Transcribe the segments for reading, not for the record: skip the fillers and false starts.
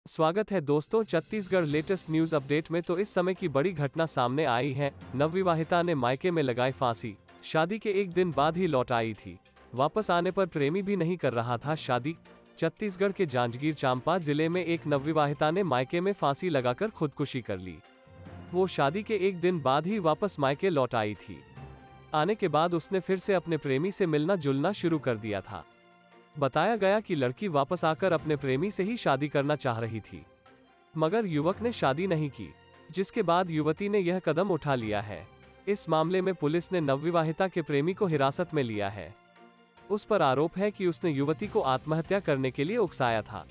स्वागत है दोस्तों छत्तीसगढ़ लेटेस्ट न्यूज अपडेट में। तो इस समय की बड़ी घटना सामने आई है। नवविवाहिता ने मायके में लगाई फांसी। शादी के एक दिन बाद ही लौट आई थी। वापस आने पर प्रेमी भी नहीं कर रहा था शादी। छत्तीसगढ़ के जांजगीर चांपा जिले में एक नवविवाहिता ने मायके में फांसी लगाकर खुदकुशी कर ली। वो शादी के एक दिन बाद ही वापस मायके लौट आई थी। आने के बाद उसने फिर से अपने प्रेमी से मिलना जुलना शुरू कर दिया था। बताया गया कि लड़की वापस आकर अपने प्रेमी से ही शादी करना चाह रही थी, मगर युवक ने शादी नहीं की, जिसके बाद युवती ने यह कदम उठा लिया है। इस मामले में पुलिस ने नवविवाहिता के प्रेमी को हिरासत में लिया है। उस पर आरोप है कि उसने युवती को आत्महत्या करने के लिए उकसाया था।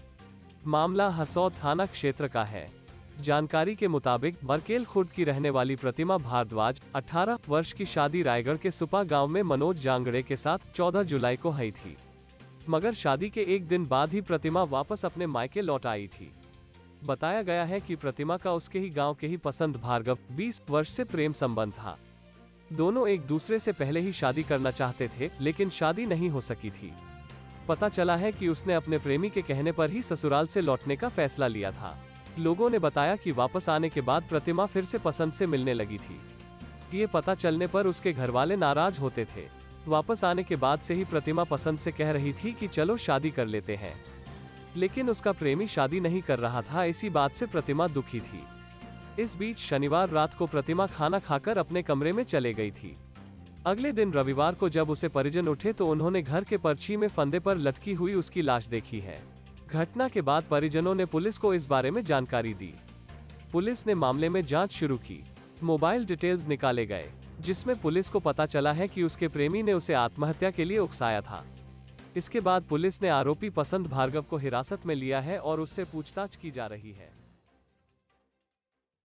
मामला हसौद थाना क्षेत्र का है। जानकारी के मुताबिक बरकेल खुर्द की रहने वाली प्रतिमा भारद्वाज 18 वर्ष की शादी रायगढ़ के सुपा गांव में मनोज जांगड़े के साथ 14 जुलाई को हुई थी, मगर शादी के एक दिन बाद ही प्रतिमा वापस अपने मायके लौट आई थी। बताया गया है कि प्रतिमा का उसके ही गांव के ही पसंद भार्गव 20 वर्ष से प्रेम संबंध था। दोनों एक दूसरे से पहले ही शादी करना चाहते थे, लेकिन शादी नहीं हो सकी थी। पता चला है कि उसने अपने प्रेमी के कहने पर ही ससुराल से लौटने का फैसला लिया था। लोगों ने बताया कि वापस आने के बाद प्रतिमा फिर से पसंद से मिलने लगी थी। ये पता चलने पर उसके घरवाले नाराज होते थे। वापस आने के बाद से ही प्रतिमा पसंद से कह रही थी कि चलो शादी कर लेते हैं, लेकिन उसका प्रेमी शादी नहीं कर रहा था। इसी बात से प्रतिमा दुखी थी। इस बीच शनिवार रात को प्रतिमा खाना खाकर अपने कमरे में चले गई थी। अगले दिन रविवार को जब उसे परिजन उठे तो उन्होंने घर के पर्ची में फंदे पर लटकी हुई उसकी लाश देखी है। घटना के बाद परिजनों ने पुलिस को इस बारे में जानकारी दी। पुलिस ने मामले में जांच शुरू की। मोबाइल डिटेल्स निकाले गए, जिसमें पुलिस को पता चला है कि उसके प्रेमी ने उसे आत्महत्या के लिए उकसाया था। इसके बाद पुलिस ने आरोपी पसंद भार्गव को हिरासत में लिया है और उससे पूछताछ की जा रही है।